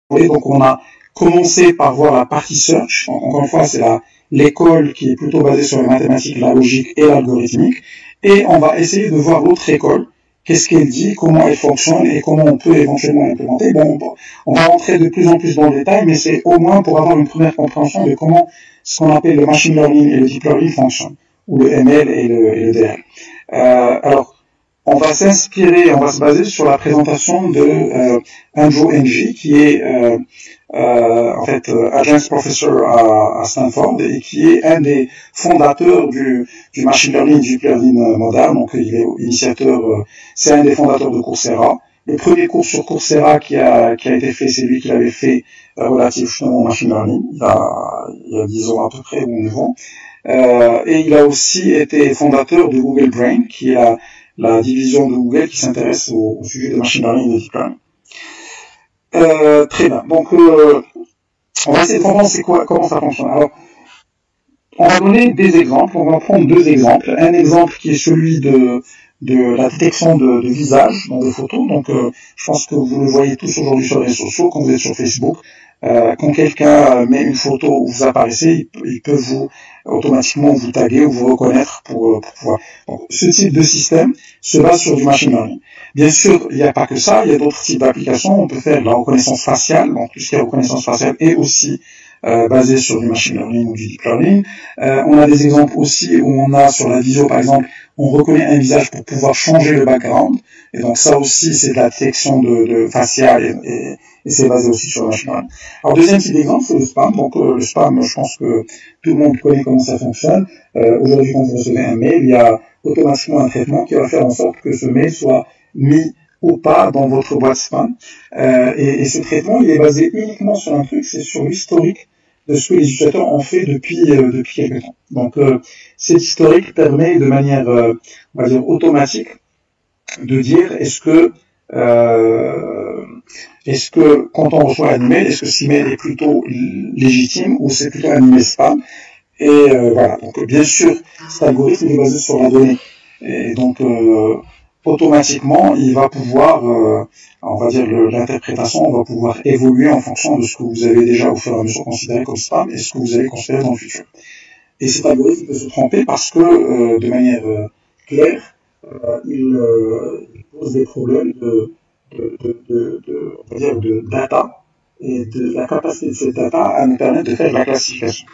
Donc on a commencé par voir la partie search. Donc, encore une fois, c'est l'école qui est plutôt basée sur les mathématiques, la logique et l'algorithmique. Et on va essayer de voir l'autre école. Qu'est-ce qu'elle dit, comment elle fonctionne et comment on peut éventuellement l'implémenter. Bon, on va rentrer de plus en plus dans le détail, mais c'est au moins pour avoir une première compréhension de comment ce qu'on appelle le machine learning et le deep learning fonctionnent, ou le ML et le DL. Alors, on va s'inspirer, on va se baser sur la présentation de Andrew Ng, qui est en fait Adjunct Professor à Stanford et qui est un des fondateurs du machine learning, deep learning moderne. Donc il est initiateur, c'est un des fondateurs de Coursera. Le premier cours sur Coursera qui a été fait, c'est lui qui l'avait fait relatif justement au machine learning, il y a 10 ans à peu près ou 9 ans. Et il a aussi été fondateur de Google Brain, qui est la division de Google qui s'intéresse au sujet de machine learning et de deep learning. Très bien. Donc, on va essayer de comprendre comment ça fonctionne. Alors, on va donner des exemples. On va prendre deux exemples. Un exemple qui est celui de la détection de visage dans des photos. Donc, je pense que vous le voyez tous aujourd'hui sur les réseaux sociaux, quand vous êtes sur Facebook. Quand quelqu'un met une photo où vous apparaissez, il peut automatiquement vous taguer ou vous reconnaître pour pouvoir. Donc, ce type de système se base sur du machine learning. Bien sûr, il n'y a pas que ça, il y a d'autres types d'applications. On peut faire de la reconnaissance faciale, donc tout ce qui est reconnaissance faciale est aussi basé sur du machine learning ou du deep learning. On a des exemples aussi où on a sur la visio, par exemple, on reconnaît un visage pour pouvoir changer le background. Et donc ça aussi, c'est de la détection de faciale et c'est basé aussi sur le machine learning. Alors deuxième type d'exemple, c'est le spam. Donc le spam, je pense que tout le monde connaît comment ça fonctionne. Aujourd'hui, quand vous recevez un mail, il y a automatiquement un traitement qui va faire en sorte que ce mail soit mis ou pas dans votre boîte spam. Et ce traitement, il est basé uniquement sur un truc, c'est sur l'historique de ce que les utilisateurs ont fait depuis quelques temps. Donc cet historique permet de manière, on va dire, automatique de dire est-ce que quand on reçoit un email, est-ce que cet email est plutôt légitime ou c'est plutôt un email spam. Et voilà, donc bien sûr, cet algorithme est basé sur la donnée. Et donc automatiquement, il va pouvoir, on va dire l'interprétation va pouvoir évoluer en fonction de ce que vous avez déjà au fur et à mesure considéré comme spam et ce que vous allez considérer dans le futur. Et cet algorithme peut se tromper parce que, de manière claire, il pose des problèmes on va dire de data et de la capacité de cette data à nous permettre de faire de la classification.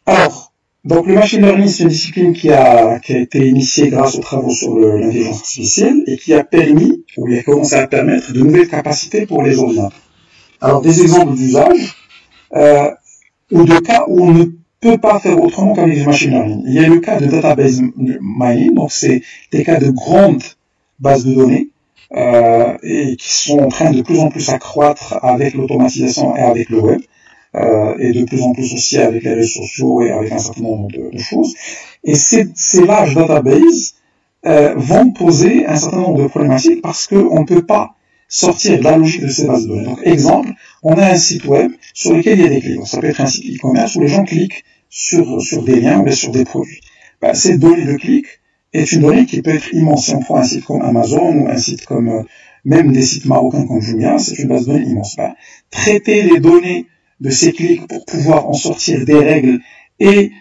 Alors, donc le machine learning, c'est une discipline qui a été initiée grâce aux travaux sur l'intelligence artificielle et qui a permis, ou qui a commencé à permettre de nouvelles capacités pour les ordinateurs. Alors des exemples d'usage, ou de cas où on ne peut pas faire autrement qu'avec du machine learning. Il y a le cas de database mining, donc c'est des cas de grandes bases de données et qui sont en train de plus en plus accroître avec l'automatisation et avec le web. Et de plus en plus aussi avec les réseaux sociaux et avec un certain nombre de choses. Et ces larges databases vont poser un certain nombre de problématiques parce qu'on ne peut pas sortir de la logique de ces bases de données. Donc, exemple, on a un site web sur lequel il y a des clics. Donc, ça peut être un site e-commerce où les gens cliquent sur des liens ou sur des produits. Cette donnée de clic est une donnée qui peut être immense. Si on prend un site comme Amazon ou un site comme même des sites marocains comme Jumia, c'est une base de données immense. Traiter les données de ces clics pour pouvoir en sortir des règles et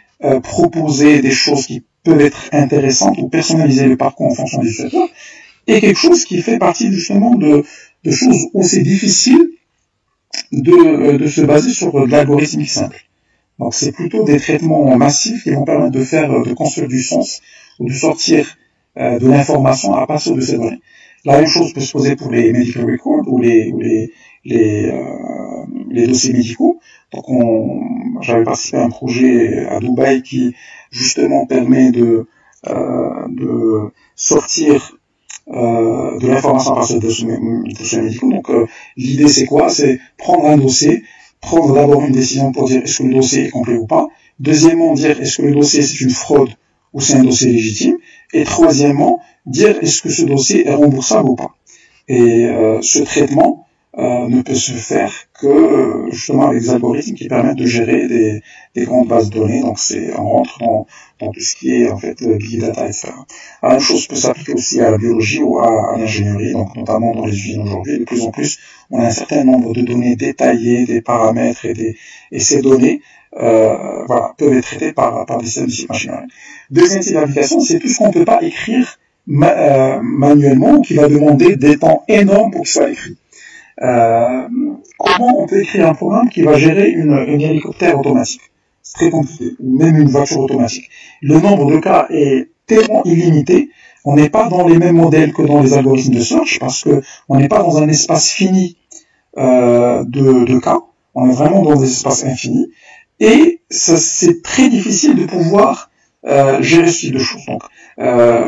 proposer des choses qui peuvent être intéressantes ou personnaliser le parcours en fonction des utilisateurs, est quelque chose qui fait partie justement de choses où c'est difficile de se baser sur de l'algorithmique simple. Donc c'est plutôt des traitements massifs qui vont permettre de construire du sens ou de sortir de l'information à partir de ces données. La même chose peut se poser pour les medical records ou les dossiers médicaux. Donc j'avais participé à un projet à Dubaï qui justement permet de sortir de l'information à partir de dossiers médicaux. Donc l'idée c'est quoi? C'est prendre un dossier, prendre d'abord une décision pour dire est-ce que le dossier est complet ou pas. Deuxièmement, dire est-ce que le dossier c'est une fraude ou c'est un dossier légitime. Et troisièmement, dire est-ce que ce dossier est remboursable ou pas. Et ce traitement ne peut se faire que justement avec des algorithmes qui permettent de gérer des grandes bases de données. Donc on rentre dans tout ce qui est en fait big data, etc. La même chose peut s'appliquer aussi à la biologie ou à l'ingénierie, donc notamment dans les usines aujourd'hui. De plus en plus, on a un certain nombre de données détaillées, des paramètres et ces données peuvent être traitées par des systèmes de machine learning. Deuxième type d'application, c'est tout ce qu'on ne peut pas écrire manuellement, qui va demander des temps énormes pour que ce soit écrit. Comment on peut écrire un programme qui va gérer une hélicoptère automatique? C'est très compliqué, ou même une voiture automatique. Le nombre de cas est tellement illimité, on n'est pas dans les mêmes modèles que dans les algorithmes de search, parce que on n'est pas dans un espace fini de cas, on est vraiment dans des espaces infinis, et c'est très difficile de pouvoir gérer ce type de choses. Donc,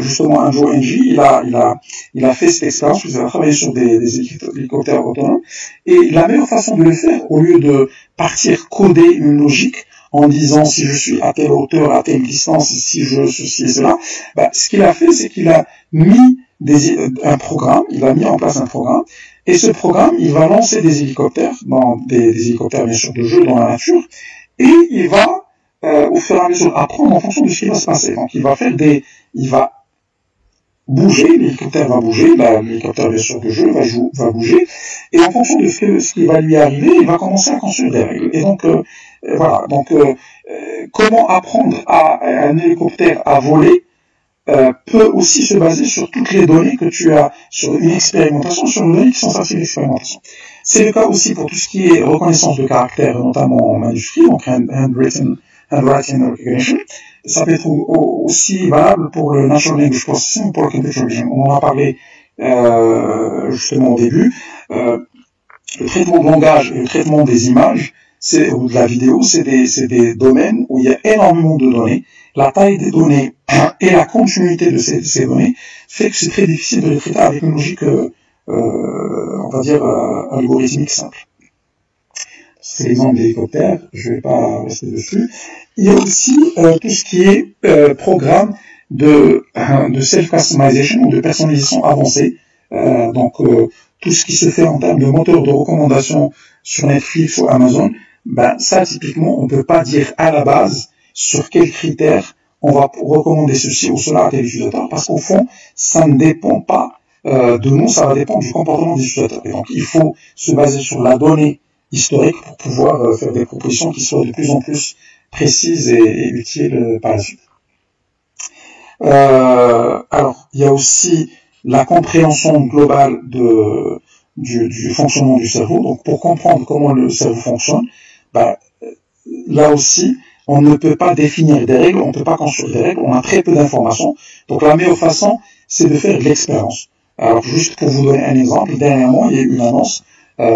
justement, Andrew Ng, il a fait cette expérience, il a travaillé sur des hélicoptères autonomes, et la meilleure façon de le faire, au lieu de partir coder une logique en disant si je suis à telle hauteur, à telle distance, si je ceci et cela, ce qu'il a fait, c'est qu'il a mis un programme, il a mis en place un programme, et ce programme, il va lancer des hélicoptères, dans des hélicoptères bien sûr de jeu dans la nature, et il va au fur et à mesure apprendre en fonction de ce qui va se passer. Donc il va bouger, l'hélicoptère va bouger, l'hélicoptère bien sûr de jeu va bouger, et en fonction de ce qui va lui arriver, il va commencer à construire des règles. Et donc voilà, donc comment apprendre à un hélicoptère à voler peut aussi se baser sur toutes les données que tu as, sur une expérimentation, sur les données qui sont sorties de l'expérimentation. C'est le cas aussi pour tout ce qui est reconnaissance de caractères, notamment en manuscrit, donc handwriting recognition. Ça peut être aussi valable pour le natural language processing, pour le computer vision. On en a parlé justement au début. Le traitement de langage et le traitement des images, ou de la vidéo, c'est des domaines où il y a énormément de données. La taille des données et la continuité de ces données fait que c'est très difficile de les traiter avec une logique, on va dire, algorithmique simple. C'est l'exemple d'hélicoptère, je ne vais pas rester dessus. Il y a aussi tout ce qui est programme de self-customization ou de personnalisation avancée. Donc tout ce qui se fait en termes de moteur de recommandation sur Netflix ou Amazon, ça typiquement on ne peut pas dire à la base sur quels critères on va recommander ceci ou cela à tel utilisateur, parce qu'au fond ça ne dépend pas de nous, ça va dépendre du comportement des utilisateurs. Et donc il faut se baser sur la donnée historique pour pouvoir faire des propositions qui soient de plus en plus précises et utiles par la suite. Alors, il y a aussi la compréhension globale du fonctionnement du cerveau. Donc, pour comprendre comment le cerveau fonctionne, là aussi, on ne peut pas définir des règles, on ne peut pas construire des règles, on a très peu d'informations. Donc, la meilleure façon, c'est de faire de l'expérience. Alors, juste pour vous donner un exemple, dernièrement, il y a eu une annonce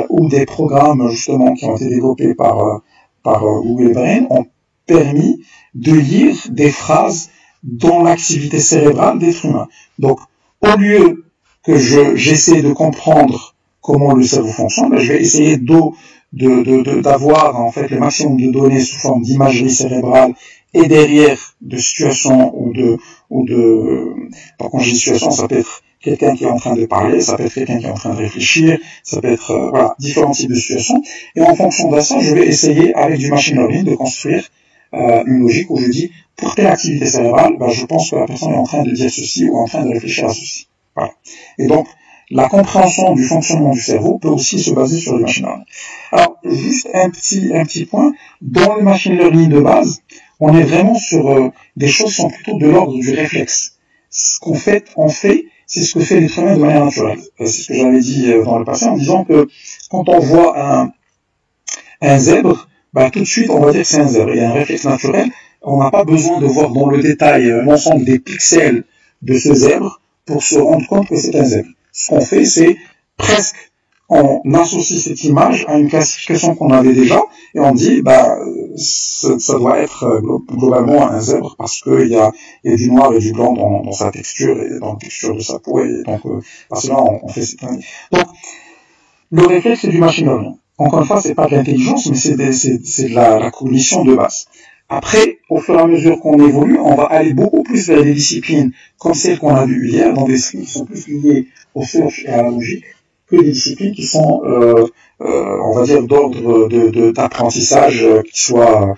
où des programmes justement qui ont été développés par Google Brain ont permis de lire des phrases dans l'activité cérébrale d'êtres humains. Donc, au lieu que j'essaie de comprendre comment le cerveau fonctionne, je vais essayer d'avoir en fait le maximum de données sous forme d'imagerie cérébrale et derrière de situations quand je dis situation, ça peut être quelqu'un qui est en train de parler, ça peut être quelqu'un qui est en train de réfléchir, ça peut être différents types de situations. Et en fonction de ça, je vais essayer avec du machine learning de construire une logique où je dis pour telle activité cérébrale, je pense que la personne est en train de dire ceci ou en train de réfléchir à ceci. Voilà. Et donc la compréhension du fonctionnement du cerveau peut aussi se baser sur le machine learning. Alors juste un petit point, dans le machine learning de base, on est vraiment sur des choses qui sont plutôt de l'ordre du réflexe. Ce qu'on fait, c'est ce que fait l'être humain de manière naturelle. C'est ce que j'avais dit dans le passé en disant que quand on voit un zèbre, tout de suite on va dire que c'est un zèbre. Il y a un réflexe naturel, on n'a pas besoin de voir dans le détail l'ensemble des pixels de ce zèbre pour se rendre compte que c'est un zèbre. Ce qu'on fait, c'est presque on associe cette image à une classification qu'on avait déjà et on dit ça doit être globalement un zèbre parce qu'il y a du noir et du blanc dans sa texture et dans la texture de sa peau et donc parce que là on fait cette année. Donc le réflexe c'est du machine learning. Encore une fois, c'est pas de l'intelligence mais c'est de la cognition de base. Après, au fur et à mesure qu'on évolue, on va aller beaucoup plus vers des disciplines comme celles qu'on a vues hier, dans des disciplines qui sont plus liées au search et à la logique, que des disciplines qui sont, on va dire, d'ordre d'apprentissage, qui soient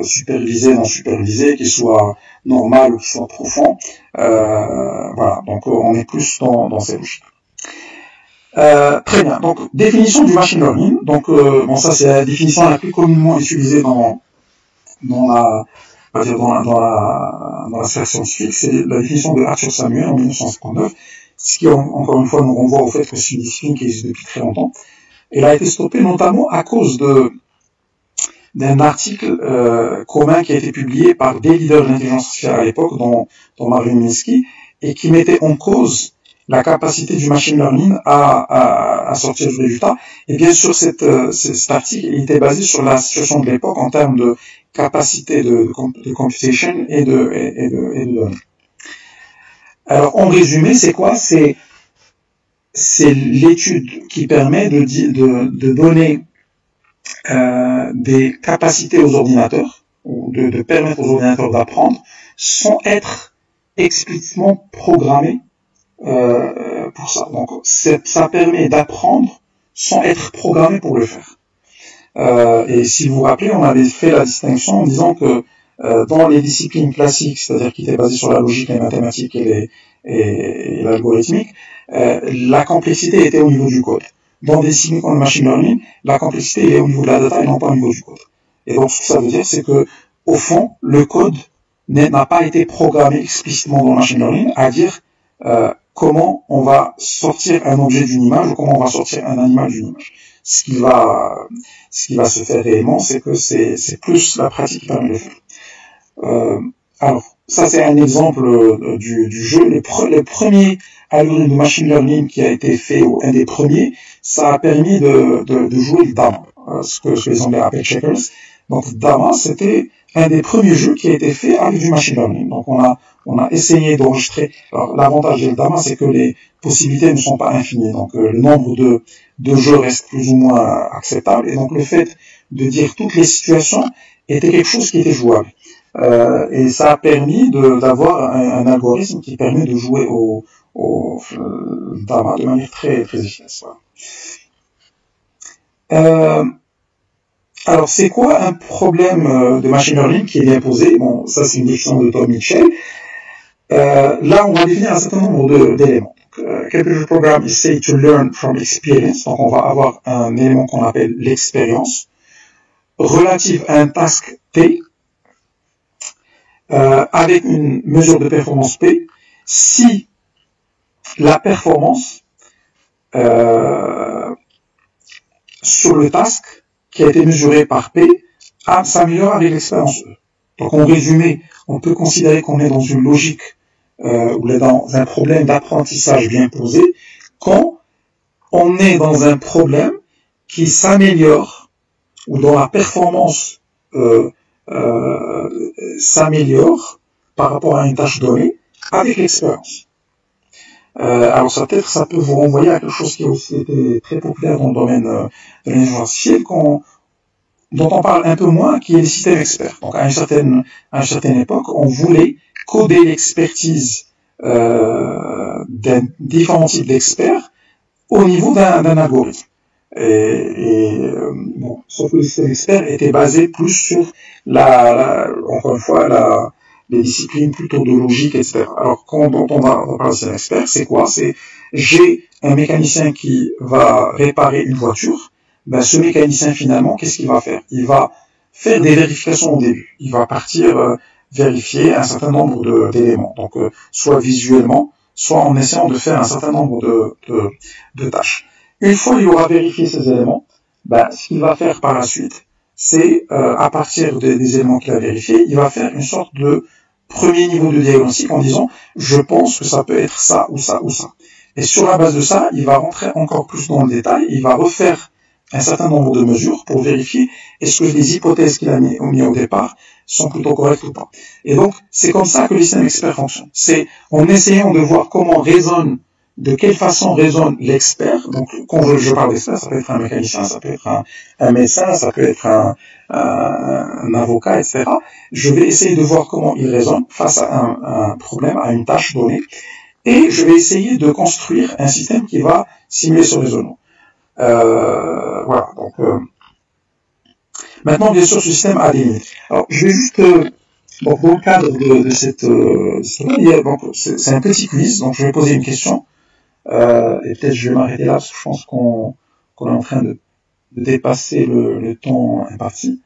supervisé, non supervisé, qui soit normal ou qui soit profond. Voilà, donc on est plus dans ces logiques. Très bien. Donc définition du machine learning. Donc bon, ça c'est la définition la plus communément utilisée dans la sphère scientifique. C'est la définition de Arthur Samuel en 1959, ce qui encore une fois nous renvoie au fait que c'est une discipline qui existe depuis très longtemps. Elle a été stoppée notamment à cause d'un article commun qui a été publié par des leaders de l'intelligence artificielle à l'époque, dont Marvin Minsky, et qui mettait en cause la capacité du machine learning à sortir du résultat. Et bien sûr, cet article il était basé sur la situation de l'époque en termes de capacité de computation et de données. Alors, en résumé, c'est quoi? C'est l'étude qui permet de donner des capacités aux ordinateurs, ou de permettre aux ordinateurs d'apprendre, sans être explicitement programmés pour ça. Donc, ça permet d'apprendre sans être programmé pour le faire. Et si vous vous rappelez, on avait fait la distinction en disant que dans les disciplines classiques, c'est-à-dire qui étaient basées sur la logique, les mathématiques et l'algorithmique, la complexité était au niveau du code. Dans des disciplines comme le machine learning, la complexité est au niveau de la data et non pas au niveau du code. Et donc, ce que ça veut dire, c'est que, au fond, le code n'a pas été programmé explicitement dans le machine learning à dire comment on va sortir un objet d'une image ou comment on va sortir un animal d'une image. Ce qui va se faire réellement, c'est que c'est plus la pratique qui permet de le faire. Alors, ça c'est un exemple du jeu. Les premiers algorithmes de machine learning qui a été fait, ou un des premiers, ça a permis de jouer le dama, ce que les Anglais appellent checkers. Donc dama, c'était un des premiers jeux qui a été fait avec du machine learning. Donc on a essayé d'enregistrer. Alors l'avantage du dama, c'est que les possibilités ne sont pas infinies. Donc le nombre de jeux reste plus ou moins acceptable. Et donc le fait de dire toutes les situations était quelque chose qui était jouable. Et ça a permis d'avoir un algorithme qui permet de jouer au dama de manière très très efficace. Voilà. Alors, c'est quoi un problème de machine learning qui est bien posé? Bon, ça c'est une définition de Tom Mitchell. Là, on va définir un certain nombre d'éléments. Computer program is said to learn from experience. Donc, on va avoir un élément qu'on appelle l'expérience, relative à un task T, avec une mesure de performance P, si la performance sur le task qui a été mesuré par P s'améliore avec l'expérience E. Donc en résumé, on peut considérer qu'on est dans une logique ou dans un problème d'apprentissage bien posé quand on est dans un problème qui s'améliore ou dont la performance s'améliore par rapport à une tâche donnée avec l'expérience. Alors ça peut vous renvoyer à quelque chose qui a aussi été très populaire dans le domaine de l'intelligence artificielle, dont on parle un peu moins, qui est les systèmes experts. Donc à une certaine époque, on voulait coder l'expertise d'un différents types d'experts au niveau d'un algorithme. Bon, sauf que le système expert était basé plus sur encore une fois, les disciplines plutôt de logique, etc. Alors, quand on va parler de système expert, c'est quoi? C'est, j'ai un mécanicien qui va réparer une voiture, ben, ce mécanicien, finalement, qu'est-ce qu'il va faire? Il va faire des vérifications au début. Il va partir vérifier un certain nombre d'éléments. Donc, soit visuellement, soit en essayant de faire un certain nombre de tâches. Une fois qu'il aura vérifié ces éléments, ben, ce qu'il va faire par la suite, c'est, à partir des éléments qu'il a vérifiés, il va faire une sorte de premier niveau de diagnostic en disant, je pense que ça peut être ça ou ça ou ça. Et sur la base de ça, il va rentrer encore plus dans le détail, il va refaire un certain nombre de mesures pour vérifier est-ce que les hypothèses qu'il a mis au départ sont plutôt correctes ou pas. Et donc, c'est comme ça que le système expert fonctionne. C'est en essayant de voir de quelle façon raisonne l'expert. Donc, quand je parle d'expert, ça peut être un mécanicien, ça peut être un médecin, ça peut être un avocat, etc. Je vais essayer de voir comment il raisonne face à un problème, à une tâche donnée. et je vais essayer de construire un système qui va simuler ce raisonnement. Voilà, donc maintenant, bien sûr, ce système a des limites. Alors, je vais juste, donc, dans le cadre de cette, c'est un petit quiz, donc je vais poser une question, et peut-être je vais m'arrêter là, parce que je pense qu'on est en train de dépasser le temps imparti.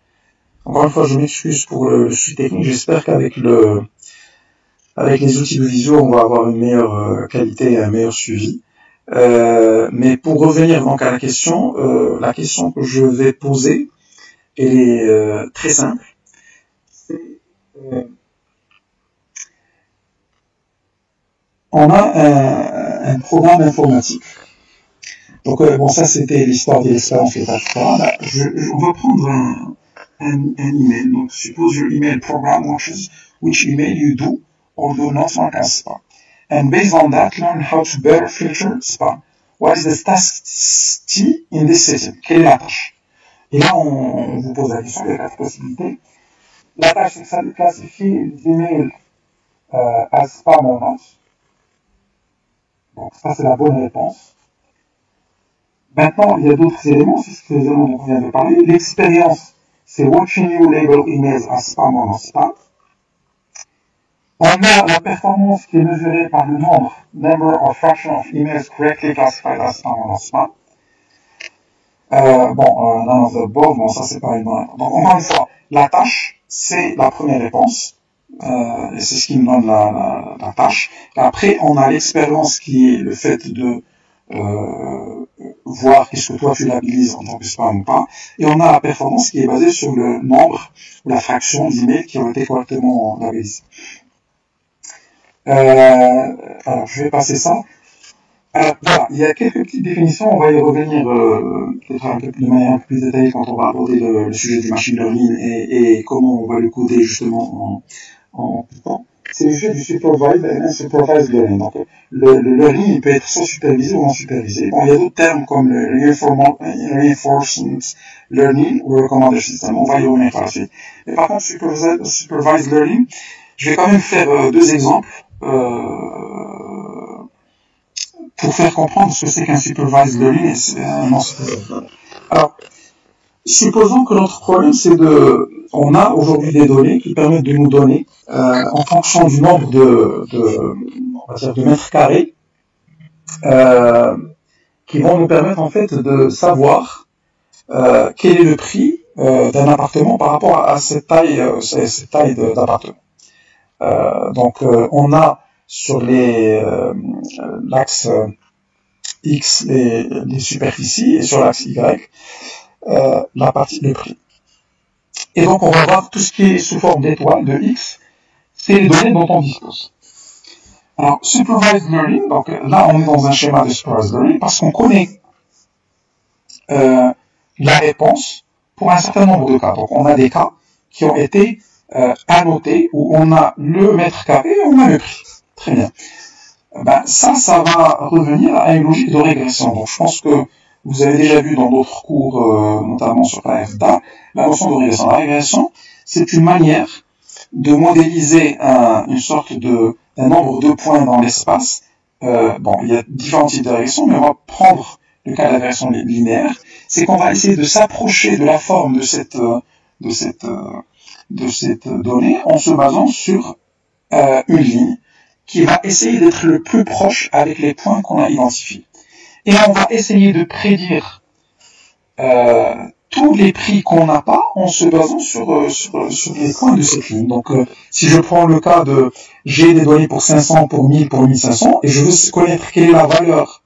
Encore une fois, je m'excuse pour le souci technique, j'espère qu'avec avec les outils de visio, on va avoir une meilleure qualité et un meilleur suivi. Mais pour revenir donc à la question que je vais poser, elle est très simple. On a un programme informatique. Donc bon, ça c'était l'histoire de l'expérience, etc. On va prendre un email. Donc suppose your email program watches which email you do or do not mark as spam. And based on that, learn how to better filter spam. What is the task T in this setting? Quelle est la tâche? Et là, on vous pose la question, il y a 4 possibilités. La tâche, c'est que ça classifie les emails as spam ou not. Donc ça, c'est la bonne réponse. Maintenant, il y a d'autres éléments, c'est ce éléments dont on vient de parler. L'expérience, c'est watching you label emails as spam ou non spam. On a la performance qui est mesurée par le number or fraction of emails correctly classified as spam ou non spam. None of the above, bon, ça c'est pas une bonne. Donc, encore une fois, la tâche, c'est la première réponse. Et c'est ce qui me donne la tâche. Et après, on a l'expérience qui est le fait de voir qu'est-ce que toi tu labellises en tant que spam ou pas. Et on a la performance qui est basée sur le nombre ou la fraction d'emails qui ont été correctement labellisés. Alors, je vais passer ça. Alors, voilà, il y a quelques petites définitions, on va y revenir peut-être de manière un peu plus détaillée quand on va aborder le sujet du machine learning et comment on va le coder justement en Python. C'est le sujet du supervised et unsupervised learning. Donc, le learning, il peut être soit supervisé ou non supervisé. Bon, il y a d'autres termes comme le reinforcement learning ou le recommender system. On va y revenir par la suite. Mais par contre, supervised learning, je vais quand même faire 2 exemples. Pour faire comprendre ce que c'est qu'un supervised learning et un non-supervised learning. Alors, supposons que notre problème, on a aujourd'hui des données qui permettent de nous donner, en fonction du nombre on va dire de mètres carrés, qui vont nous permettre en fait de savoir quel est le prix d'un appartement par rapport à cette taille d'appartement. Donc, on a sur l'axe X les superficies et sur l'axe Y la partie des prix. Et donc on va voir tout ce qui est sous forme d'étoile de X, c'est les données dont on dispose. Alors supervised learning, donc là on est dans un schéma de supervised learning parce qu'on connaît la réponse pour un certain nombre de cas. Donc on a des cas qui ont été annotés où on a le mètre carré et on a le prix. Très bien. Ça va revenir à une logique de régression. Donc, je pense que vous avez déjà vu dans d'autres cours, notamment sur la FDA, la notion de régression. La régression, c'est une manière de modéliser une sorte d'un nombre de points dans l'espace. Il y a différents types de régression, mais on va prendre le cas de la régression linéaire. C'est qu'on va essayer de s'approcher de la forme de cette donnée en se basant sur une ligne qui va essayer d'être le plus proche avec les points qu'on a identifiés. Et on va essayer de prédire tous les prix qu'on n'a pas en se basant sur les points de cette ligne. Donc, si je prends le cas j'ai des données pour 500, pour 1000, pour 1500, et je veux connaître quelle est la valeur,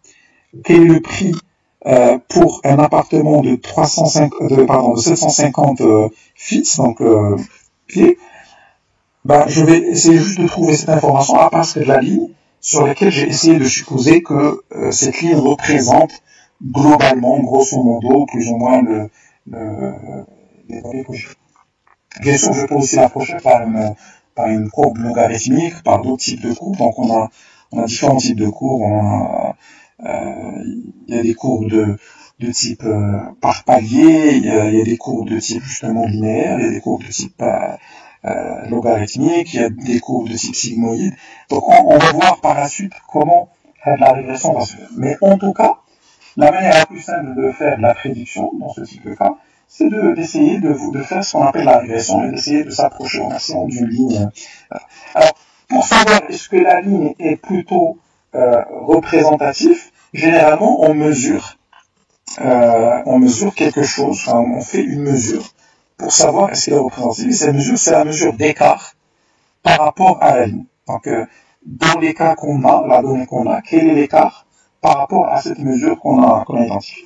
quel est le prix pour un appartement de 750 feet, donc pieds, je vais essayer juste de trouver cette information à partir de la ligne sur laquelle j'ai essayé de supposer que cette ligne représente globalement, grosso modo, plus ou moins les données que j'ai. Bien sûr, je peux aussi l'approcher par une courbe logarithmique, par d'autres types de courbes. Donc on a différents types de courbes. Il y a des courbes de type par palier, il y a des courbes de type justement linéaire, il y a des courbes de type logarithmique, il y a des courbes de type sigmoïde. Donc on va voir par la suite comment la régression va se faire. Mais en tout cas, la manière la plus simple de faire de la prédiction dans ce type de cas, c'est d'essayer de faire ce qu'on appelle la régression et d'essayer de s'approcher au maximum d'une ligne. Alors, pour savoir est-ce que la ligne est plutôt représentative, généralement on mesure quelque chose, enfin, on fait une mesure pour savoir est-ce qu'elle est représentative. Et cette mesure, c'est la mesure d'écart par rapport à la ligne. Donc, dans les cas qu'on a, la donnée qu'on a, quel est l'écart par rapport à cette mesure qu'on a identifiée.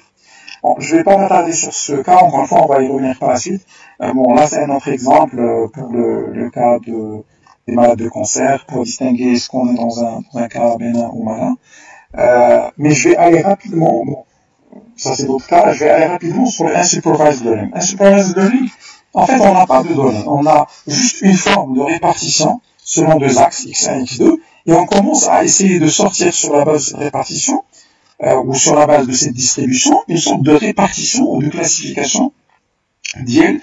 Bon, je ne vais pas m'attarder sur ce cas, encore une fois, on va y revenir par la suite. Bon, là, c'est un autre exemple pour le cas des malades de cancer, pour distinguer est-ce qu'on est dans un cas bénin ou malin. Mais je vais aller rapidement, bon, ça c'est d'autres cas, je vais aller rapidement sur le unsupervised learning. Unsupervised learning, en fait, on n'a pas de données. On a juste une forme de répartition selon deux axes, x1 et x2, et on commence à essayer de sortir sur la base de cette répartition, ou sur la base de cette distribution, une sorte de répartition ou de classification d'IL,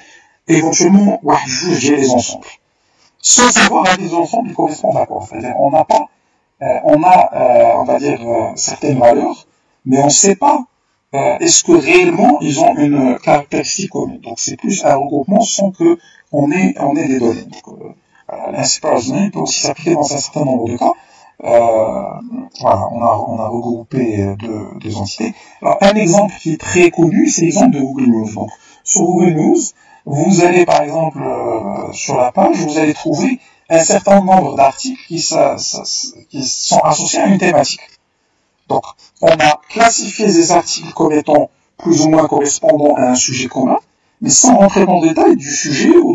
et éventuellement, juger les ensembles. Sans savoir à des ensembles qui correspondent à quoi. C'est-à-dire, on n'a pas, on va dire, certaines valeurs, mais on ne sait pas est-ce que réellement ils ont une caractéristique commune. Donc c'est plus un regroupement sans que on ait des données. Donc l'insupervised peut aussi s'appliquer dans un certain nombre de cas. Voilà, on a regroupé deux entités. Alors un exemple qui est très connu, c'est l'exemple de Google News. Donc sur Google News, vous allez par exemple sur la page, vous allez trouver un certain nombre d'articles qui sont associés à une thématique. Donc, on a classifié ces articles comme étant plus ou moins correspondant à un sujet commun, mais sans rentrer dans le détail du sujet ou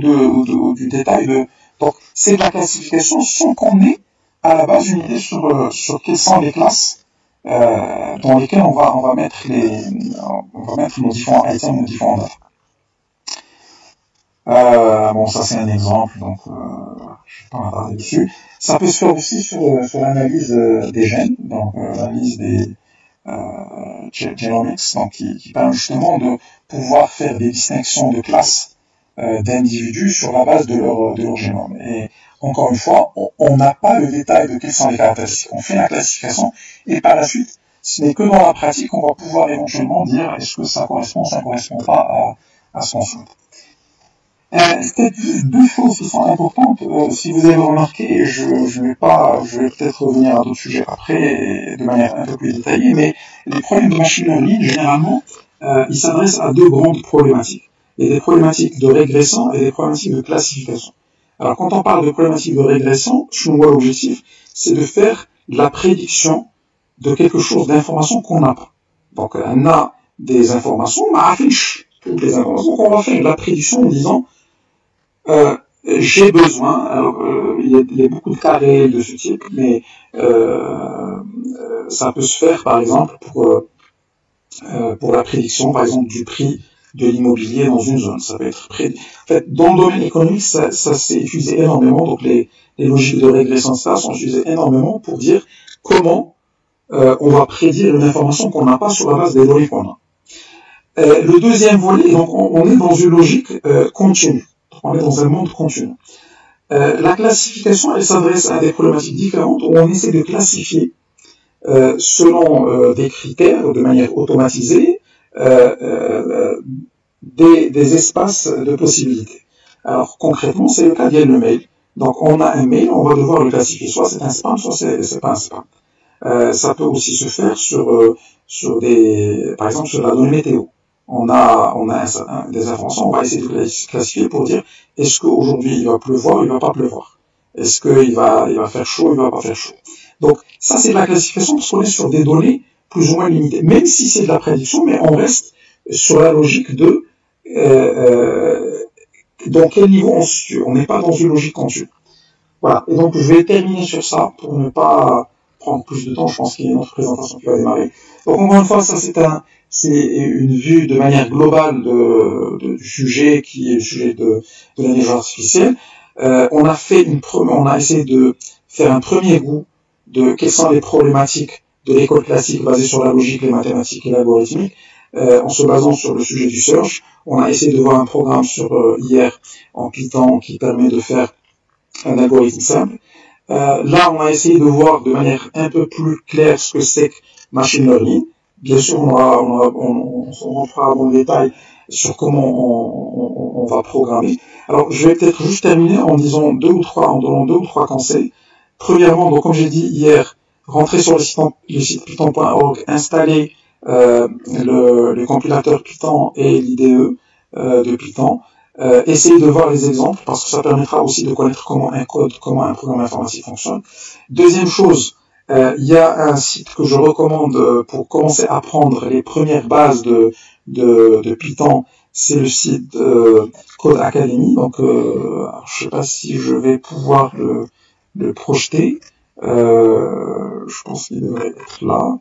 du détail de... Donc, c'est de la classification sans qu'on ait à la base une idée sur quelles sont les classes dans lesquelles on va mettre nos différents items, nos différents data. Bon, ça c'est un exemple, donc je vais pas m'attarder dessus. Ça peut se faire aussi sur l'analyse des gènes, donc l'analyse des genomics, donc qui permet justement de pouvoir faire des distinctions de classes d'individus sur la base de leur génome. Et encore une fois, on n'a pas le détail de quelles sont les caractéristiques. On fait la classification et par la suite, ce n'est que dans la pratique qu'on va pouvoir éventuellement dire est-ce que ça correspond pas à ce qu'on souhaite. Peut-être juste deux choses qui sont importantes. Si vous avez remarqué, je vais peut-être revenir à d'autres sujets après de manière un peu plus détaillée, mais les problèmes de machine learning, généralement, ils s'adressent à deux grandes problématiques. Il y a des problématiques de régression et des problématiques de classification. Alors, quand on parle de problématiques de régression, je vois l'objectif, c'est de faire de la prédiction de quelque chose d'information qu'on n'a pas. Donc, on a des informations, on affiche toutes les informations, donc on va faire de la prédiction en disant j'ai besoin, alors il y a beaucoup de cas réels de ce type, mais ça peut se faire par exemple pour la prédiction par exemple du prix de l'immobilier dans une zone. Ça peut être en fait, dans le domaine économique, ça s'est utilisé énormément, donc les logiques de régression ça sont utilisées énormément pour dire comment on va prédire une information qu'on n'a pas sur la base des données qu'on a. Le deuxième volet, donc on est dans une logique continue. On est dans un monde continu. La classification, elle s'adresse à des problématiques différentes où on essaie de classifier selon des critères de manière automatisée des espaces de possibilités. Alors concrètement, c'est le cas d'IA le mail. Donc on a un mail, on va devoir le classifier. Soit c'est un spam, soit c'est pas un spam. Ça peut aussi se faire par exemple sur la donnée météo. On a des informations, on va essayer de classifier pour dire est-ce qu'aujourd'hui il va pleuvoir ou il va pas pleuvoir. Est-ce qu'il va faire chaud ou il va pas faire chaud. Donc ça c'est de la classification parce qu'on est sur des données plus ou moins limitées. Même si c'est de la prédiction, mais on reste sur la logique de dans quel niveau on se situe. On n'est pas dans une logique continue. Voilà. Et donc je vais terminer sur ça pour ne pas prendre plus de temps. Je pense qu'il y a une autre présentation qui va démarrer. Donc encore une fois, ça c'est une vue de manière globale du sujet qui est le sujet de l'intelligence artificielle. On a essayé de faire un premier goût de quelles sont les problématiques de l'école classique basée sur la logique, les mathématiques et l'algorithmique. en se basant sur le sujet du search. On a essayé de voir un programme hier en Python qui permet de faire un algorithme simple. Là, on a essayé de voir de manière un peu plus claire ce que c'est que machine learning. Bien sûr, on rentrera dans le détail sur comment on va programmer. Alors, je vais peut-être juste terminer en donnant deux ou trois conseils. Premièrement, donc comme j'ai dit hier, rentrez sur le site python.org, installez le compilateur Python et l'IDE de Python. Essayez de voir les exemples parce que ça permettra aussi de connaître comment un programme informatique fonctionne. Deuxième chose, il y a un site que je recommande pour commencer à apprendre les premières bases de Python. C'est le site Code Academy. Donc, je sais pas si je vais pouvoir le projeter. Je pense qu'il devrait être là.